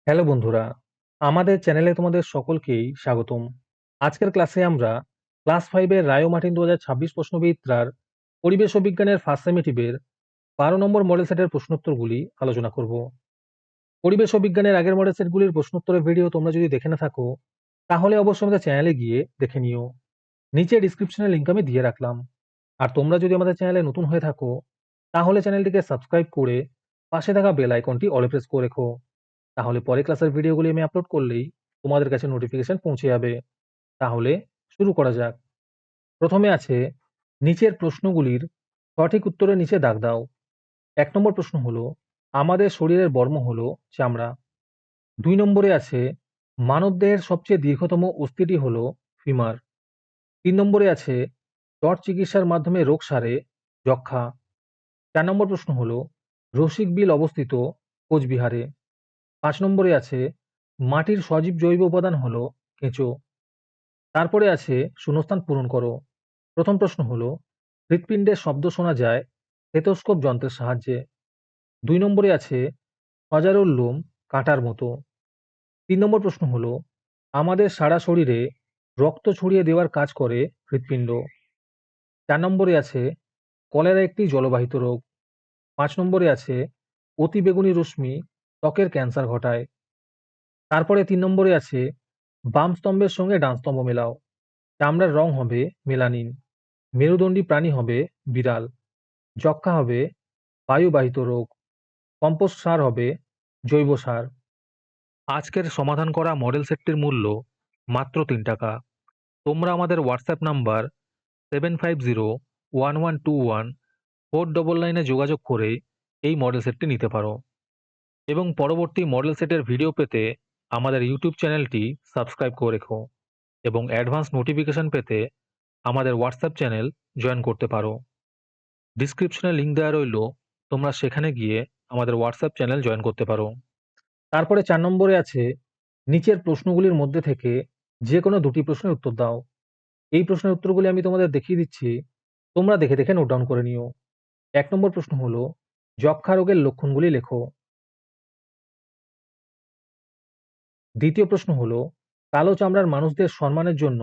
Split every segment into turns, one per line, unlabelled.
Hello বন্ধুরা, আমাদের চ্যানেলে তোমাদের সকলকেই স্বাগতম। আজকের ক্লাসে আমরা ক্লাস 5 এর রায় ও মার্টিন 2026 প্রশ্নবিদ্যার পরিবেশ ও বিজ্ঞানের ফার্স্ট সেমেটিভের 12 নম্বর মডেল সেটের প্রশ্নোত্তরগুলি আলোচনা করব। পরিবেশ ও বিজ্ঞানের আগের মডেল সেটগুলির প্রশ্নোত্তরের ভিডিও তোমরা যদি দেখে না থাকো, তাহলে অবশ্যই আমাদের চ্যানেলে গিয়ে দেখে নিও। নিচে ডিসক্রিপশনে লিংক আমি দিয়ে রাখলাম। আর তোমরা যদি আমাদের চ্যানেলে নতুন হয়ে থাকো, তাহলে চ্যানেলটিকে সাবস্ক্রাইব করে পাশে থাকা বেল আইকনটি অলে প্রেস করে রেখো। তাহলে পরে ক্লাসের ভিডিওগুলি আমি আপলোড করলেই তোমাদের কাছে নোটিফিকেশন পৌঁছে যাবে। তাহলে শুরু করা যাক। প্রথমে আছে নিচের প্রশ্নগুলির সঠিক উত্তরের নিচে দাগ দাও। 1 নম্বর প্রশ্ন হলো আমাদের শরীরের বর্ম হলো চামড়া। 2 নম্বরে আছে মানবদেহের সবচেয়ে দীর্ঘতম অস্থিটি হলো ফিমার। 3 নম্বরে আছে ত্বক চিকিৎসার মাধ্যমে রোগ সারে যক্ষ্মা। 4 নম্বর প্রশ্ন হলো রসিক বিল অবস্থিত কোচবিহারে। 5 নম্বরে আছে মাটির সজীব জৈব উপাদান হলো কেঁচো। তারপরে আছে শূন্যস্থান পূরণ করো। প্রথম প্রশ্ন হলো হৃৎপিণ্ডের শব্দ শোনা যায় স্টেথোস্কোপ যন্ত্রের সাহায্যে। 2 নম্বরে আছে সজারুর লোম কাঁটার মতো। 3 নম্বর প্রশ্ন হলো আমাদের সারা শরীরে রক্ত ছড়িয়ে দেওয়ার কাজ করে হৃৎপিণ্ড। 4 নম্বরে আছে কলেরা একটি জলবাহিত রোগ। 5 নম্বরে আছে অতিবেগুনি রশ্মি ত্বকের ক্যান্সার ঘটায়। তারপরে 3 নম্বরে আছে বাম স্তম্ভের সঙ্গে ডান স্তম্ভ মেলাও। চামড়ার রং হবে মেলানিন। মেরুদণ্ডী প্রাণী হবে বিড়াল। যক্ষ্মা হবে বায়ুবাহিত রোগ। কম্পোস্ট সার হবে জৈব সার। আজকের সমাধান করা মডেল সেটটির মূল্য মাত্র 3 টাকা। তোমরা আমাদের হোয়াটসঅ্যাপ নাম্বার 7501121499 যোগাযোগ করে এই মডেল সেটটি নিতে পারো এবং পরবর্তী মডেল সেটের ভিডিও পেতে আমাদের ইউটিউব চ্যানেলটি সাবস্ক্রাইব করে রেখো এবং অ্যাডভান্স নোটিফিকেশন পেতে আমাদের হোয়াটসঅ্যাপ চ্যানেল জয়েন করতে পারো। ডিসক্রিপশনে লিংক দেওয়া রইল, তোমরা সেখানে গিয়ে আমাদের হোয়াটসঅ্যাপ চ্যানেল জয়েন করতে পারো। তারপরে 4 নম্বরে আছে নিচের প্রশ্নগুলির মধ্যে থেকে যে কোনো দুটি প্রশ্নের উত্তর দাও। এই প্রশ্নের উত্তরগুলি আমি তোমাদের দেখিয়ে দিচ্ছি, তোমরা দেখে দেখে নোট ডাউন করে নিও। 1 নম্বর প্রশ্ন হলো যক্ষ্মা রোগের লক্ষণগুলি লেখো। দ্বিতীয় প্রশ্ন হলো কালো চামড়ার মানুষদের সম্মানের জন্য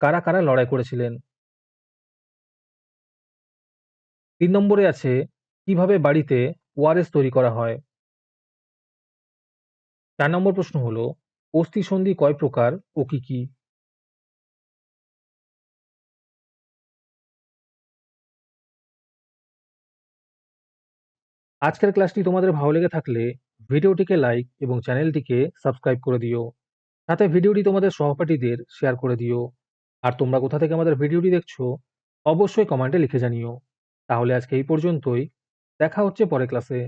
কারা কারা লড়াই করেছিলেন। 3 নম্বরে আছে কিভাবে বাড়িতে ওআরএস তৈরি করা হয়। 4 নম্বর প্রশ্ন হলো অস্থিসন্ধি কয় প্রকার ও কি কি। আজকের ক্লাসটি তোমাদের ভালো লেগে থাকলে ভিডিওটিকে লাইক এবং চ্যানেলটিকে সাবস্ক্রাইব করে দিও। সাথে ভিডিওটি তোমাদের সহপাঠীদের শেয়ার করে দিও। আর তোমরা কোথা থেকে আমাদের ভিডিওটি দেখছো অবশ্যই কমেন্টে লিখে জানিও। তাহলে আজকে এই পর্যন্তই, দেখা হচ্ছে পরের ক্লাসে।